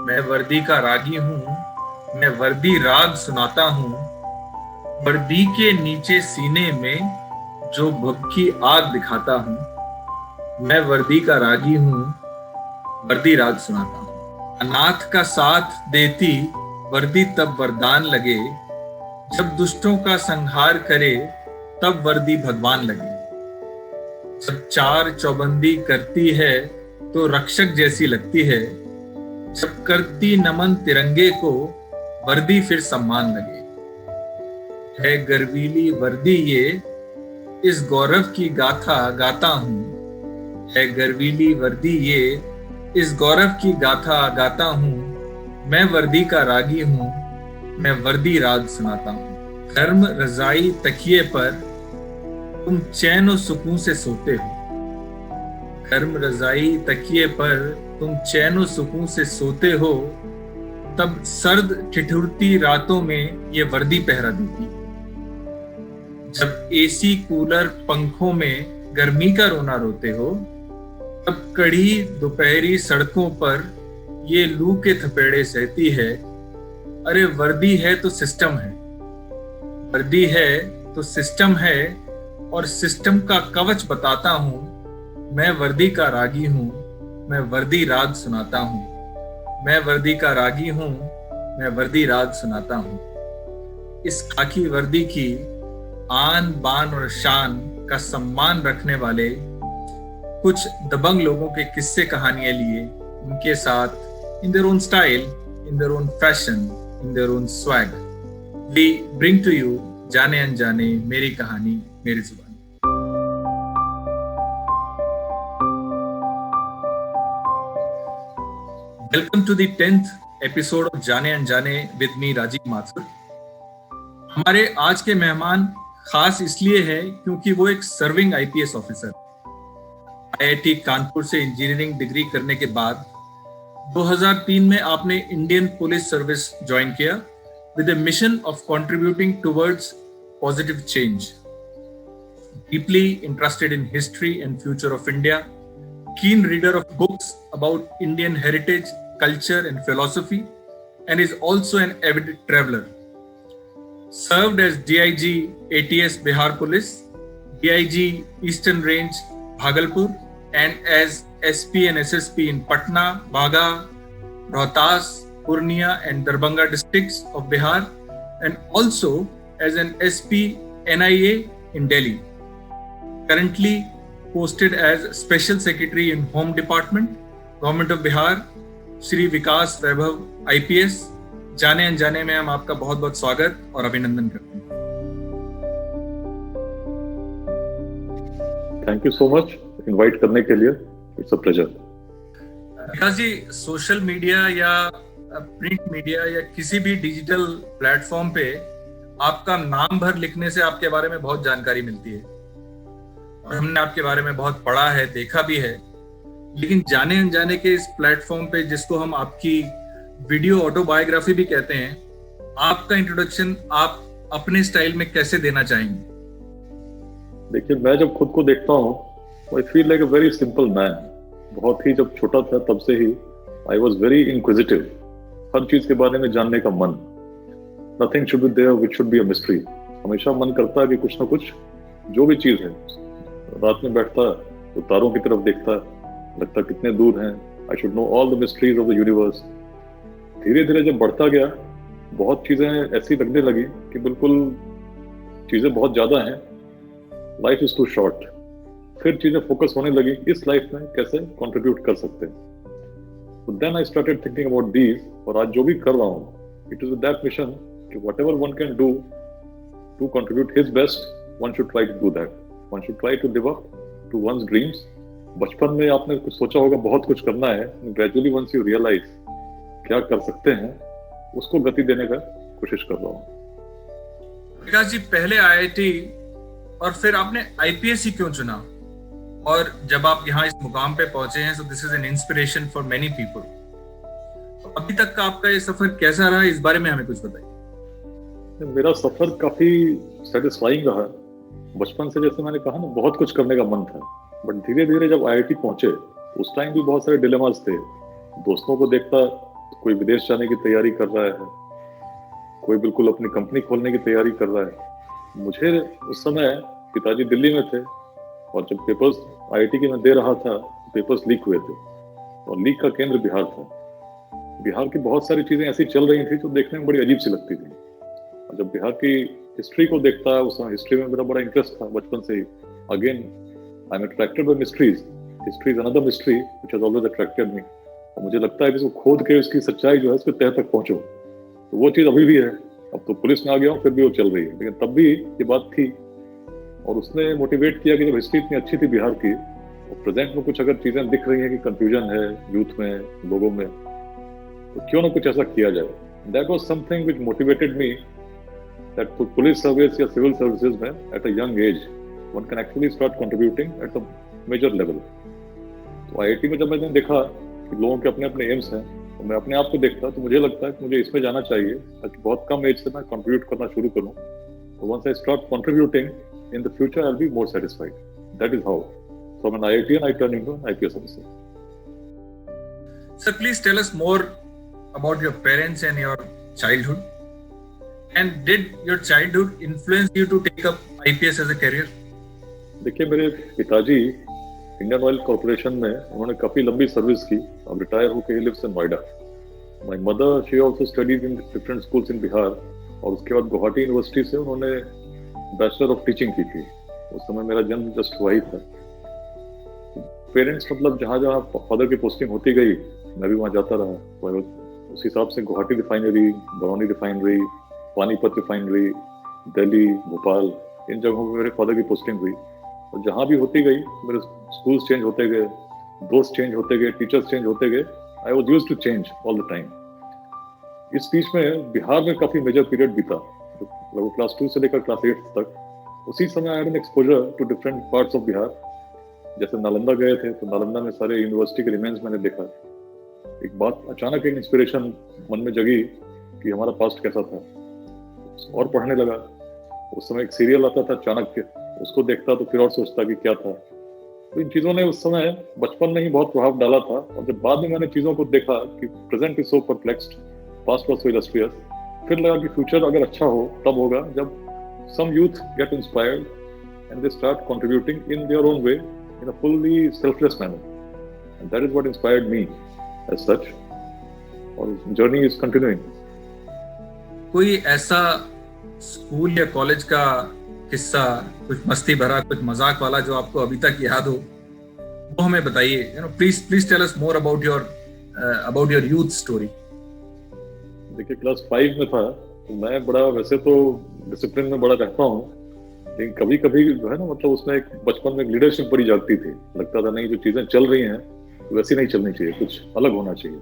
मैं वर्दी का रागी हूँ, मैं वर्दी राग सुनाता हूँ। वर्दी के नीचे सीने में जो भभकी आग दिखाता हूँ। मैं वर्दी का रागी हूँ, वर्दी राग सुनाता हूँ। अनाथ का साथ देती वर्दी तब वरदान लगे, जब दुष्टों का संहार करे तब वर्दी भगवान लगे। जब चार चौबंदी करती है तो रक्षक जैसी लगती है, जब करती नमन तिरंगे को वर्दी फिर सम्मान लगे। है गर्वीली वर्दी ये, इस गौरव की गाथा गाता हूँ। है गर्वीली वर्दी ये, इस गौरव की गाथा गाता हूँ। मैं वर्दी का रागी हूँ, मैं वर्दी राग सुनाता हूँ। गर्म रजाई तकिए पर तुम चैन और सुकून से सोते हो। गर्म रजाई तकिए पर तुम चैन और सुकून से सोते हो, तब सर्द ठिठुरती रातों में ये वर्दी पहरा देती। जब एसी कूलर पंखों में गर्मी का रोना रोते हो, तब कड़ी दोपहरी सड़कों पर ये लू के थपेड़े सहती है। अरे वर्दी है तो सिस्टम है, वर्दी है तो सिस्टम है, और सिस्टम का कवच बताता हूँ। मैं वर्दी का रागी हूँ, मैं वर्दी राग सुनाता हूँ। मैं वर्दी का रागी हूँ, मैं वर्दी राग सुनाता हूँ। इस खाकी वर्दी की आन बान और शान का सम्मान रखने वाले कुछ दबंग लोगों के किस्से कहानियां लिए उनके साथ in their own style, in their own fashion, in their own swag, we bring to you जाने अनजाने मेरी कहानी मेरी जुबान। Welcome to the 10th episode of Jaane Anjaane with me Rajiv Mathur. हमारे आज के मेहमान खास इसलिए है क्योंकि वो एक serving IPS officer. IIT Kanpur से इंजीनियरिंग डिग्री करने के बाद 2003 में आपने इंडियन पुलिस सर्विस ज्वाइन किया with a mission of contributing towards positive change. Deeply interested in history and future of India, keen reader of books about Indian heritage, culture and philosophy, and is also an avid traveler. Served as DIG ATS Bihar Police, DIG Eastern Range Bhagalpur, and as SP and SSP in Patna, Bagha, Rohtas, Purnia and Darbhanga districts of Bihar, and also as an SP NIA in Delhi. Currently posted as Special Secretary in Home Department, Government of Bihar, Shri Vikas Vaibhav IPS। जाने अनजाने में हम आपका बहुत बहुत स्वागत और अभिनंदन करते हैं। Thank you so much invite करने के लिए। It's a pleasure. Vikas ji, social media या प्रिंट मीडिया या किसी भी डिजिटल प्लेटफॉर्म पे आपका नाम भर लिखने से आपके बारे में बहुत जानकारी मिलती है और हमने आपके बारे में बहुत पढ़ा है, देखा भी है। लेकिन जाने अनजाने के इस प्लेटफॉर्म पे, जिसको हम आपकी वीडियो ऑटोबायोग्राफी भी कहते हैं, आपका इंट्रोडक्शन आप अपने स्टाइल में कैसे देना चाहेंगे? देखिए, मैं जब खुद को देखता हूँ, I feel like a very simple man. बहुत ही जब छोटा था तब से ही आई वॉज वेरी इंक्विजिटिव। हर चीज के बारे में जानने का मन। Nothing should be there which should be a mystery. हमेशा मन करता है कि कुछ ना कुछ, जो भी चीज है, रात में बैठता है तो तारों की तरफ देखता है, लगता कितने दूर हैं। I should know all the mysteries of the universe. धीरे धीरे जब बढ़ता गया, बहुत चीजें ऐसी लगने लगी कि बिल्कुल चीजें बहुत ज्यादा हैं, लाइफ इज टू शॉर्ट। फिर चीजें फोकस होने लगी, इस लाइफ में कैसे कंट्रीब्यूट कर सकते हैं। So then I started thinking about these, और आज जो भी कर रहा हूँ, it is with that mission कि whatever one can do to contribute his best, one should try to do that. One should try to live up to one's dreams. बचपन में आपने कुछ सोचा होगा बहुत कुछ करना है, gradually once you realize क्या कर सकते हैं, उसको गति देने का कोशिश कर रहा हूँ। विकास जी, पहले आईआईटी और फिर आपने आईपीएस ही क्यों चुना? और जब आप यहाँ इस मुकाम पे पहुंचे हैं, so this is an inspiration for many people. तो अभी तक का आपका ये सफर कैसा रहा, इस बारे में हमें कुछ बताइए। मेरा सफर काफी सेटिस्फाइंग रहा। बचपन से, जैसे मैंने कहा ना, बहुत कुछ करने का मन था, बट धीरे धीरे जब आईआईटी पहुंचे, उस टाइम भी बहुत सारे डिलेमास थे। दोस्तों को देखता, कोई विदेश जाने की तैयारी कर रहा है, कोई बिल्कुल अपनी कंपनी खोलने की तैयारी कर रहा है। मुझे उस समय पिताजी दिल्ली में थे और जब पेपर्स आईआईटी के मैं दे रहा था, पेपर्स लीक हुए थे और लीक का केंद्र बिहार था। बिहार की बहुत सारी चीजें ऐसी चल रही थी जो देखने में बड़ी अजीब सी लगती थी। और जब बिहार की हिस्ट्री को देखता है, उस समय हिस्ट्री में मेरा बड़ा इंटरेस्ट था बचपन से ही। Again I am attracted by mysteries. History is another mystery which has always attracted me. और मुझे लगता है कि इसको खोद के उसकी सच्चाई जो है उसके तह तक पहुंचो। तो वो चीज अभी भी है। अब तो पुलिस में आ गया हूँ, फिर भी वो चल रही है, लेकिन तब भी ये बात थी। और उसने मोटिवेट किया कि जब हिस्ट्री इतनी अच्छी थी बिहार की, और प्रेजेंट में कुछ अगर चीजें दिख रही हैं कि कंफ्यूजन है यूथ में, लोगों में, तो क्यों ना कुछ ऐसा किया जाए। That was something which motivated me that for police service या सिविल सर्विसेज में at a young age one can actually start contributing at a major level. तो आईआईटी में जब मैंने देखा कि लोगों के अपने अपने एम्स हैं, तो मैं अपने आप को देखता, तो मुझे लगता है कि मुझे इसमें जाना चाहिए ताकि बहुत कम एज से मैं कंट्रीब्यूट करना शुरू करूं। तो once I start contributing in the future I will be more satisfied. That is how from an IITian I turn into an IPS officer. Sir, please tell us more about your parents and your childhood. And did your childhood influence you to take up IPS as a career? देखिए, मेरे पिताजी Indian oil corporation में उन्होंने काफी लंबी service की। अब retire होकर ही lives in Noida. My mother she also studied in different schools in Bihar, और उसके बाद गुवाहाटी यूनिवर्सिटी से उन्होंने बैचलर ऑफ टीचिंग की थी। उस समय मेरा जन्म जस्ट हुआ ही था। पेरेंट्स मतलब जहाँ जहाँ फादर की पोस्टिंग होती गई मैं भी वहाँ जाता रहा। उस हिसाब से Guwahati refinery, Barauni refinery, Panipat refinery, Delhi, Bhopal, इन जगहों पर मेरे फादर की पोस्टिंग हुई। और जहाँ भी होती गई मेरे स्कूल्स चेंज होते गए, दोस्त चेंज होते गए, टीचर्स चेंज होते गए। I was used to change all the time. इस बीच में बिहार में काफी मेजर पीरियड बीता, लगभग क्लास 2 से लेकर क्लास 8 तक। उसी समय I had an exposure to different parts of Bihar. जैसे नालंदा गए थे तो नालंदा में सारे यूनिवर्सिटी के रिमेन्स मैंने देखा। एक बात अचानक एक इंस्पिरेशन मन में जगी कि हमारा पास्ट कैसा था, और पढ़ने लगा। उस समय एक सीरियल आता था चाणक्य, उसको देखता तो फिर और सोचता कि क्या था। तो इन चीजों ने उस समय बचपन में ही बहुत प्रभाव डाला था। और जब बाद में मैंने चीजों को देखा कि present is so perplexed, past was so illustrious, फिर लगा कि फ्यूचर अगर अच्छा हो तब होगा जब some youth get inspired and they start contributing in their own way in a fully selfless manner. And that is what inspired me as such, और जर्नी इज कंटिन्यूइंग। कोई ऐसा स्कूल या कॉलेज का किस्सा, कुछ मस्ती भरा, कुछ मजाक वाला जो आपको अभी तक याद हो, वो हमें बताइए। Please tell us more about your youth story. देखिए, क्लास 5 में था तो मैं बड़ा, वैसे तो डिसिप्लिन में बड़ा रहता हूँ, लेकिन कभी कभी जो है ना, मतलब उसमें एक बचपन में लीडरशिप बड़ी जागती थी। लगता था नहीं, जो चीजें चल रही हैं वैसी नहीं चलनी चाहिए, कुछ अलग होना चाहिए।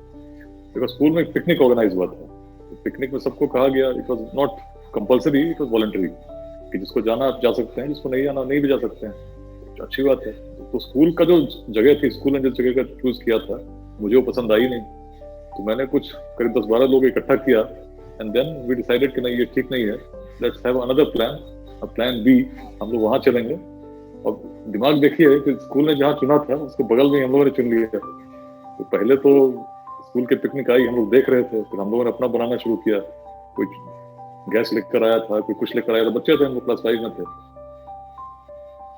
बिकॉज स्कूल में एक पिकनिक ऑर्गेनाइज हुआ था। तो पिकनिक में सबको कहा गया, it was not compulsory, it was voluntary, कि जिसको जाना आप जा सकते हैं, जिसको नहीं जाना नहीं भी जा सकते हैं। अच्छी बात है। तो स्कूल का जो जगह थी, स्कूल ने जिस जगह का चूज किया था, मुझे वो पसंद आई नहीं। तो मैंने कुछ करीब 10-12 लोग इकट्ठा किया, एंड देन वी डिसाइडेड कि नहीं, ये ठीक नहीं है, let's have another plan, plan B. हम लोग वहां चलेंगे। और दिमाग देखिए कि स्कूल ने जहाँ चुना था उसके बगल में हम लोगों ने चुन लिया। तो पहले तो स्कूल की पिकनिक आई, हम लोग देख रहे थे, फिर हम लोगों ने अपना बनाना शुरू किया। कोई गैस लेकर आया था, कोई कुछ लेकर आया था। बच्चे थे हम लोग, क्लास 5 में थे।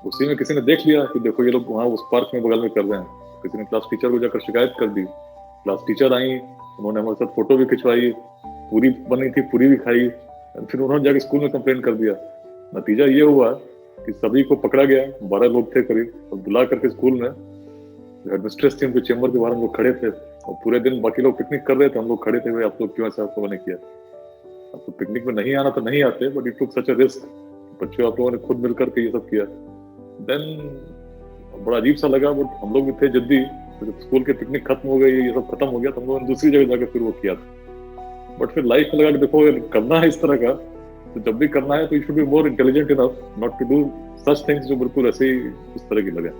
उसी में किसी ने देख लिया कि देखो ये लोग वहाँ उस पार्क में बगल में कर रहे हैं। किसी ने क्लास टीचर को जाकर शिकायत कर दी। क्लास टीचर आई, उन्होंने हमारे साथ फोटो भी खिंचवाई, पूरी बनी थी, पूरी भी खाई। फिर उन्होंने जाकर स्कूल में कंप्लेंट कर दिया। नतीजा ये हुआ कि सभी को पकड़ा गया, 12 लोग थे करीब, और बुला करके स्कूल में हेडमिस्ट्रेस थी, उनके चेंबर के बाहर हम लोग खड़े थे। और पूरे दिन बाकी लोग पिकनिक कर रहे थे, हम लोग खड़े थे, आप लोग क्यों ऐसा आप लोगों ने किया? आपको पिकनिक में नहीं आना तो नहीं आते, but it took such a risk. बच्चों आप लोगों ने खुद मिलकर के ये सब किया। देन बड़ा अजीब सा लगा, बट हम लोग भी थे जिद्दी। तो स्कूल के पिकनिक खत्म हो गई, ये सब खत्म हो गया, तो हम लोगों ने दूसरी जगह जाकर फिर वो किया था। बट फिर लाइफ में लगा कि देखो, अगर करना है इस तरह का, तो जब भी करना है तो you should be more intelligent enough not to do such things जो बिल्कुल ऐसे ही इस तरह की लगे।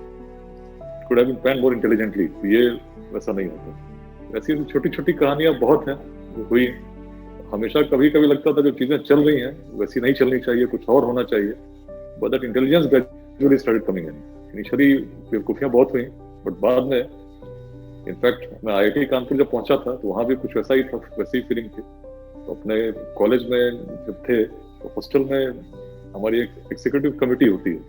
Could have been planned more intelligently. तो ये वैसा नहीं होता। वैसी छोटी छोटी कहानियां बहुत हैं जो हुई। हमेशा कभी कभी लगता था जो चीजें चल रही हैं वैसी नहीं चलनी चाहिए, कुछ और होना चाहिए। But that intelligence gradually started coming in. Initially बेवकूफियां बहुत हुई, बट बाद में इनफैक्ट मैं IIT कानपुर जब पहुंचा था तो वहाँ भी कुछ वैसा ही था, वैसी फीलिंग थी। तो अपने कॉलेज में जब थे तो हॉस्टल में हमारी एक एग्जीक्यूटिव कमेटी होती है,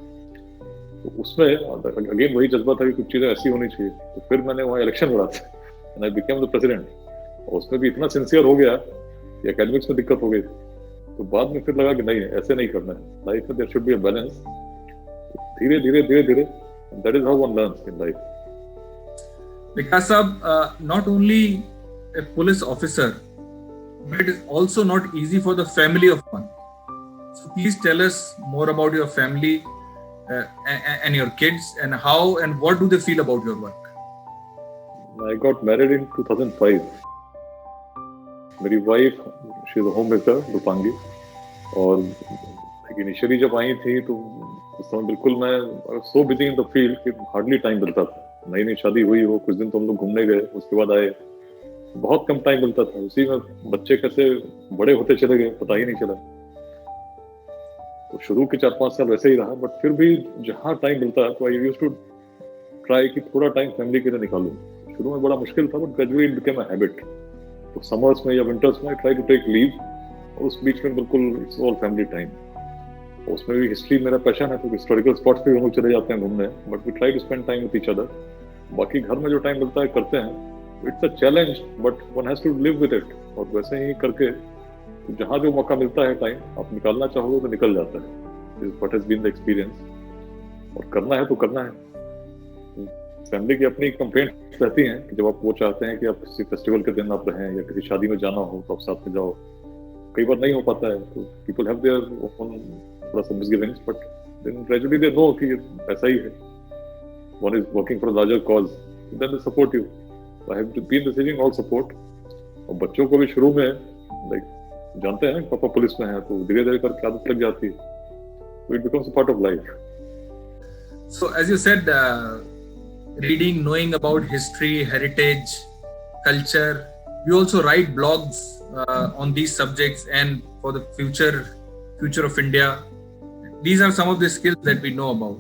तो उसमें अगेन वही जज्बा था कि कुछ चीज़ें ऐसी होनी चाहिए। तो फिर मैंने वहाँ इलेक्शन लड़ा था and I became the president. और उसमें भी इतना सिंसियर हो गया कि एकेडमिक्स में दिक्कत हो गई। तो बाद में फिर लगा कि नहीं, ऐसे नहीं करना है लाइफ में, there should be a balance. धीरे धीरे that is how one learns in life. Vikas साहब, not only a police officer, but it is also not easy for the family of one. So please tell us more about your family and your kids, and how and what do they feel about your work? I got married in 2005. मेरी wife, she is a homemaker, Rupangi. और initially जब आई थी तो उस समय बिल्कुल मैं so busy in the field कि हार्डली टाइम मिलता था। नई नई शादी हुई हो, कुछ दिन तो हम लोग घूमने गए, उसके बाद आए, बहुत कम टाइम मिलता था। उसी में बच्चे कैसे बड़े होते चले गए पता ही नहीं चला। तो शुरू के 4-5 साल वैसे ही रहा, बट फिर भी जहाँ टाइम मिलता है तो आई यूज्ड टू ट्राई कि थोड़ा टाइम फैमिली के लिए निकालूं। शुरू में बड़ा मुश्किल था, but gradually it became a habit. तो समर्स में या विंटर्स में ट्राई टू टेक लीव, और उस बीच में बिल्कुल इट्स ऑल फैमिली टाइम। उसमें भी हिस्ट्री मेरा पैशन है, तो हिस्टोरिकल स्पॉट्स पे हम लोग चले जाते हैं घूमने, but we try to spend time with each other. बाकी घर में जो टाइम मिलता है करते हैं। It's a challenge, but one has to live with it. और वैसे ही करके तो जहाँ जो मौका मिलता है टाइम आप निकालना चाहोगे तो निकल जाता है। Is what has been the experience. और करना है तो करना है। फैमिली की अपनी कंप्लेंट्स रहती हैं कि जब आप वो चाहते हैं कि आप किसी फेस्टिवल के दिन आप रहें या किसी शादी में जाना हो तो आप साथ में जाओ, कई बार नहीं हो पाता है। तो पीपल हैव देयर ओन थोड़ा सा misgivings, but then gradually they know कि ऐसा ही है। One is working for a larger cause, then they support you. I have to been receiving all support. और बच्चों को भी शुरू में लाइक जानते हैं पापा पुलिस में है, तो धीरे धीरे करके आदत लग जाती है। So it becomes a part of life. So as you said, reading, knowing about history, heritage, culture, you also write blogs on these subjects and for the future of India. These are some of the skills that we know about.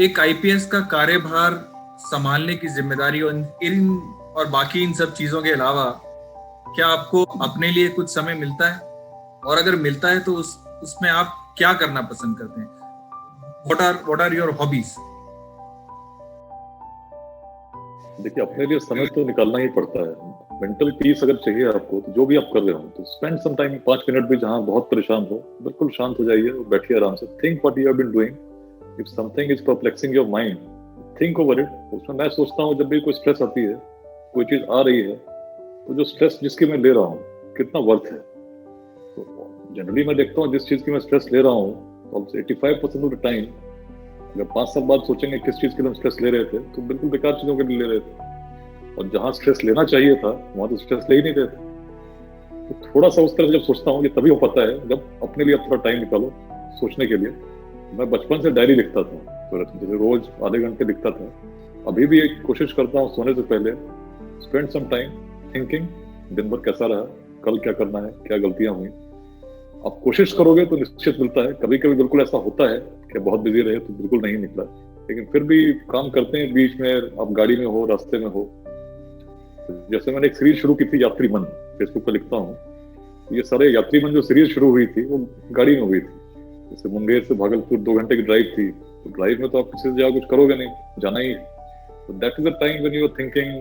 एक IPS का कार्यभार संभालने की जिम्मेदारी और बाकी इन सब चीजों के अलावा क्या आपको अपने लिए कुछ समय मिलता है? और अगर मिलता है तो उसमें आप क्या करना पसंद करते हैं? What are your hobbies? देखिए, अपने लिए समय तो निकालना ही पड़ता है। मेंटल पीस अगर चाहिए आपको तो जो भी आप कर रहे हो तो स्पेंड सम टाइम, 5 मिनट भी जहाँ बहुत परेशान हो बिल्कुल शांत हो जाइए और बैठिए आराम से। Think what you have been doing. If something is perplexing your mind, think over it. उसमें मैं सोचता हूँ जब भी कोई स्ट्रेस आती है, कोई चीज आ रही है, तो जो स्ट्रेस जिसकी मैं ले रहा हूँ कितना वर्थ है। तो जनरली मैं देखता हूँ जिस चीज की मैं स्ट्रेस ले रहा हूँ तो 85% ऑफ द टाइम अगर 5 साल बाद सोचेंगे किस चीज के लिए हम स्ट्रेस ले रहे थे तो बिल्कुल बेकार चीजों के लिए ले रहे थे। और जहां स्ट्रेस लेना चाहिए था वहां तो स्ट्रेस ले ही नहीं रहे थे। तो थोड़ा सा उस तरह जब सोचता हूँ, ये तभी हो पाता है जब अपने लिए थोड़ा टाइम निकालो सोचने के लिए। मैं बचपन से डायरी लिखता था, तो जैसे रोज आधे घंटे लिखता था। अभी भी एक कोशिश करता हूँ सोने से पहले स्पेंड सम टाइम थिंकिंग, दिन भर कैसा रहा, कल क्या करना है, क्या गलतियां हुई। आप कोशिश करोगे तो निश्चित मिलता है। कभी कभी बिल्कुल ऐसा होता है कि बहुत बिजी रहे तो बिल्कुल नहीं निकला, लेकिन फिर भी काम करते हैं। बीच में आप गाड़ी में हो, रास्ते में हो। जैसे मैंने एक सीरीज शुरू की थी यात्री मन, फेसबुक पर लिखता हूँ। ये सारे यात्री मन जो सीरीज शुरू हुई थी वो गाड़ी में हुई थी। जैसे मुंगेर से भागलपुर 2 घंटे की ड्राइव थी, तो ड्राइव में तो आप किसी से जाकर कुछ करोगे नहीं, जाना ही। तो that is the time when you are thinking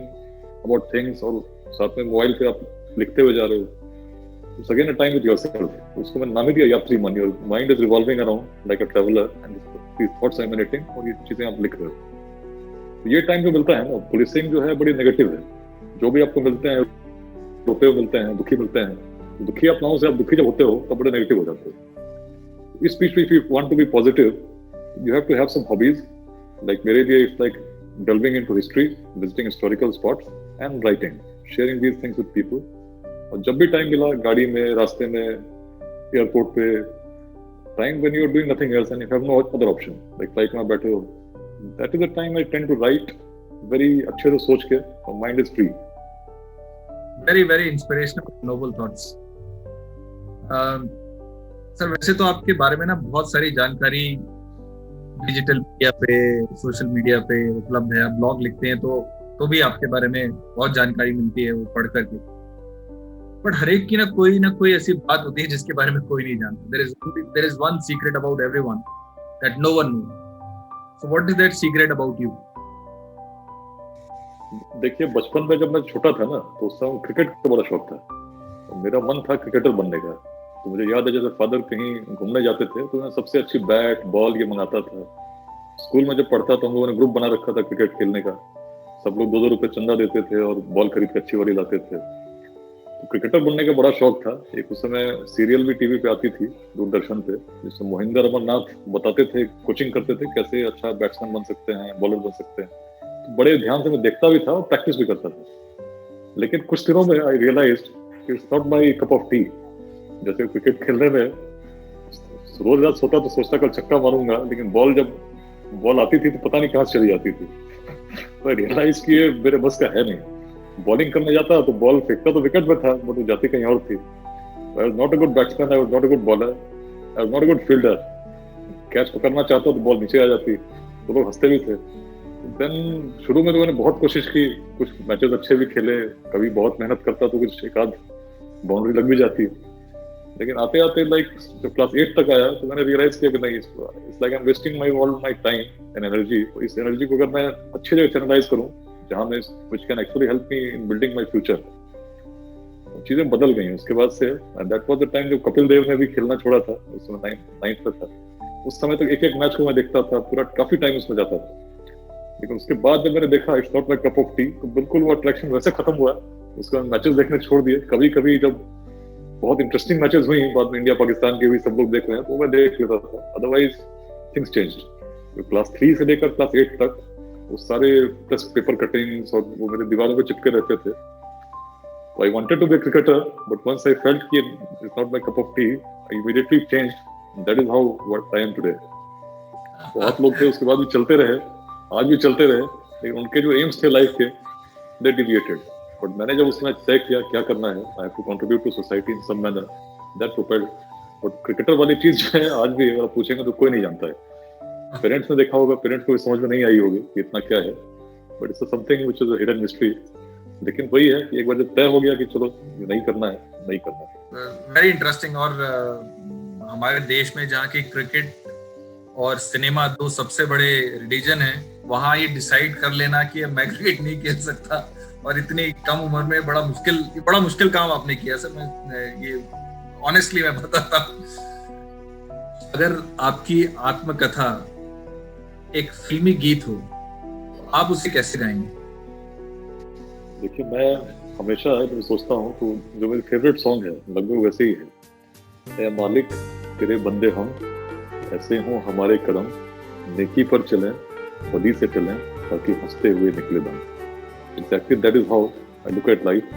about things, और साथ में मोबाइल पे आप लिखते हुए जा रहे हो। It's again a time with yourself. उसको मैंने नाम ही दिया यात्री मन। Your mind is revolving around like a traveler and these thoughts are emanating, और ये चीजें आप लिख रहे हो। तो ये टाइम जो मिलता है ना, पुलिसिंग जो है बड़ी नेगेटिव है। जो भी आपको मिलते हैं, रोते हुए मिलते हैं, दुखी मिलते हैं, दुखी आप ना हो से आप दुखी जब होते हो तब बड़े नेगेटिव हो जाते हो। इस बीच में if you want to be positive, you have to have some hobbies. Like मेरे लिए it's like delving into history, visiting historical spots and writing, sharing these things with people. और जब भी टाइम मिला, गाड़ी में, रास्ते में, एयरपोर्ट पे, time when you are doing nothing else and you have no other option, like flight में बैठे हो, that is the time I tend to write very अच्छे से सोच के, और mind is free. Very very inspirational, noble thoughts. Sir, वैसे तो आपके बारे में ना बहुत सारी जानकारी डिजिटल मीडिया पे, सोशल मीडिया पे उपलब्ध है। आप ब्लॉग लिखते हैं तो तो भी आपके बारे में बहुत जानकारी मिलती है वो पढ़ करके। बट हर एक की ना कोई ऐसी बात होती है जिसके बारे में कोई नहीं जानता। There is one secret about everyone that no one knows. So what is that secret about you? देखिए, बचपन में जब मैं छोटा था ना, तो उस समय क्रिकेट का बड़ा शौक था। तो मेरा मन था क्रिकेटर बनने का। तो मुझे याद है, जैसे फादर कहीं घूमने जाते थे तो मैं सबसे अच्छी बैट बॉल ये मंगाता था। स्कूल में जब पढ़ता था, हम लोगों ने ग्रुप बना रखा था क्रिकेट खेलने का। सब लोग 2-2 रुपए चंदा देते थे और बॉल खरीद के अच्छी वाली लाते थे। तो क्रिकेटर बनने का बड़ा शौक था। एक उस समय सीरियल भी टीवी पे आती थी, दूरदर्शन पे, जिसमें मोहिंदर अमरनाथ बताते थे, कोचिंग करते थे कैसे अच्छा बैट्समैन बन सकते हैं, बॉलर बन सकते हैं। तो बड़े ध्यान से मैं देखता भी था और प्रैक्टिस भी करता था। लेकिन कुछ दिनों में आई रियलाइज्ड कि it's not my cup of T. जैसे क्रिकेट खेलने में रोज रात सोता तो सोचता कल छक्का मारूंगा, लेकिन जब बॉल आती थी तो पता नहीं कहाँ चली जाती थी। तो रियलाइज किए मेरे बस का है नहीं। बॉलिंग करने जाता तो बॉल फेंकता तो विकेट में था, बट वो जाती कहीं और थी। I was not a good batsman, I was not a good bowler, I was not a good fielder. Catch पकड़ना चाहता तो बॉल नीचे आ जाती, तो लोग हंसते भी थे। देन शुरू में तो मैंने बहुत कोशिश की, कुछ मैचेस अच्छे भी खेले, कभी बहुत मेहनत करता तो कुछ एक आध बाउंड्री लग भी जाती। लेकिन आते आते लाइक जब क्लास 8 तक आया तो मैंने रियलाइज किया कि नहीं, it's like I am wasting all my time and energy. तो इस एनर्जी को अगर मैं अच्छी जगह चैनलाइज करूं, जहां मैं which can actually help me in building my future, चीजें बदल गई उसके बाद से। And that was the time जब कपिल देव ने भी खेलना छोड़ा था। उस समय 9th पे था। उस समय तक एक मैच को मैं देखता था, पूरा काफी टाइम उसमें जाता था। लेकिन उसके बाद जब मैंने देखा it's not my cup of T, तो बिल्कुल वो अट्रैक्शन वैसे खत्म हुआ। उसके बाद मैचेस देखने छोड़ दिए। कभी कभी जब बहुत इंटरेस्टिंग मैचेस हुई, बाद में इंडिया पाकिस्तान के भी सब लोग देख रहे हैं, तो मैं देख लेता था। Otherwise things changed. क्लास 3 से लेकर क्लास 8 तक वो सारे प्रेस पेपर कटिंग्स और वो मेरे दीवारों पे चिपके रहते थे। So I wanted to be a cricketer, but once I felt that it's not my cup of tea, I immediately changed. And that is how what I am today. बहुत लोग थे, उसके बाद भी चलते रहे, आज भी चलते रहे, लेकिन उनके जो एम्स थे लाइफ के, they deviated. But मैंने जब उसमें तय किया क्या करना है, I have to contribute to society in some manner. That propelled. But cricketer वाली चीज जो है, आज भी अगर पूछेंगे तो कोई नहीं जानता है। पेरेंट्स ने देखा होगा, पेरेंट्स को भी समझ में नहीं आई होगी कि इतना क्या है, but it's something which is a hidden mystery. लेकिन वही है कि एक बार जब तय हो गया कि चलो ये नहीं करना है, नहीं करना है। Very interesting. और हमारे देश में जहाँ की क्रिकेट और सिनेमा दो सबसे बड़े रिलीजन है, वहाँ ये डिसाइड कर लेना कि मैं क्रिकेट नहीं खेल सकता और इतनी कम उम्र में बड़ा मुश्किल काम आपने किया सर। मैं ये ऑनेस्टली मैं बताता हूँ। अगर आपकी आत्मकथा एक फिल्मी गीत हो, आप उसे कैसे गाएंगे? देखिए, मैं हमेशा जब सोचता हूँ तो जो मेरी फेवरेट सॉन्ग है लगभग वैसे ही है। ए मालिक तेरे बंदे हम, ऐसे हों हमारे कदम, नेकी पर चलें बदी से चलें, ताकि हंसते हुए निकले दम। Exactly that is how I look at life.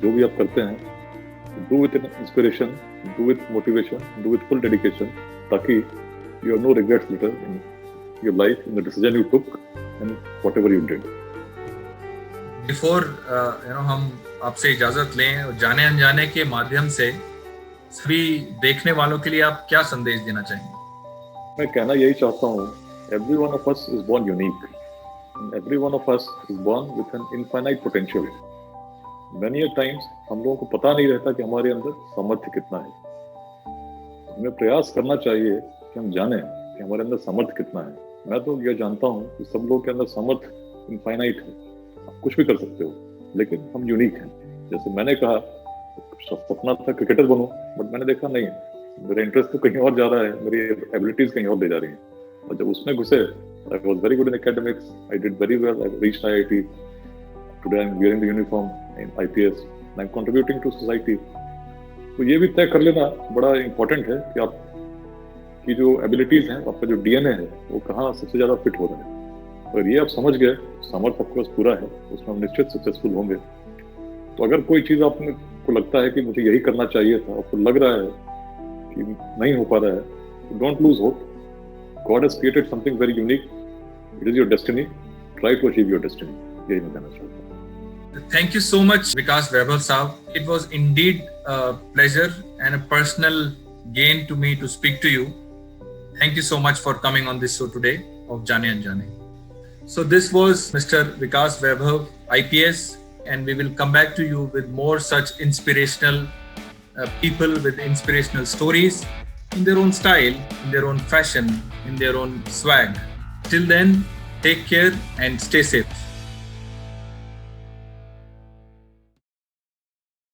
जो भी आप करते हैं, do with inspiration, do with motivation, do with full dedication, ताकि you have no regrets later in your life, in the decision you took and whatever you did. Before हम आपसे इजाजत लें और जाने अनजाने के माध्यम से सभी देखने वालों के लिए आप क्या संदेश देना चाहेंगे? मैं कहना यही चाहता हूँ, every one of us is born unique, every one of us is born with an infinite potential. Many a times हम लोगों को पता नहीं रहता कि हमारे अंदर सामर्थ्य कितना है। हमें प्रयास करना चाहिए कि हम जानें कि हमारे अंदर सामर्थ्य कितना है। मैं तो यह जानता हूँ कि सब लोगों के अंदर सामर्थ्य इनफाइनाइट है, आप कुछ भी कर सकते हो, लेकिन हम यूनिक हैं। जैसे मैंने कहा, सपना था क्रिकेटर बनूं, बट मैंने देखा नहीं, मेरा इंटरेस्ट तो कहीं और जा रहा है, मेरी एबिलिटीज कहीं और ले जा रही हैं। और जब उसमें घुसे, I was very good in academics, I did very well, I reached IIT, today I am wearing the uniform in IPS, I am contributing to society. तो ये भी तय कर लेना बड़ा इंपॉर्टेंट है कि आप की जो एबिलिटीज हैं, आपका जो DNA है, वो कहाँ सबसे ज्यादा फिट हो रहा है। और ये आप समझ गए, सामर्थ्य आपके पास पूरा है, उसमें हम निश्चित सक्सेसफुल होंगे। तो अगर कोई चीज आपको लगता है कि मुझे यही करना चाहिए था, आपको लग रहा है कि नहीं हो पा रहा है, तो don't lose hope. God has created something very unique, it is your destiny, try to achieve your destiny. यही मैं कहना चाहता हूँ। Thank you so much, Vikas Vaibhav Saab. It was indeed a pleasure and a personal gain to me to speak to you. Thank you so much for coming on this show today of Jaane Anjane. So this was Mr. Vikas Vaibhav, IPS, and we will come back to you with more such inspirational people with inspirational stories in their own style, in their own fashion, in their own swag. Till then, take care and stay safe.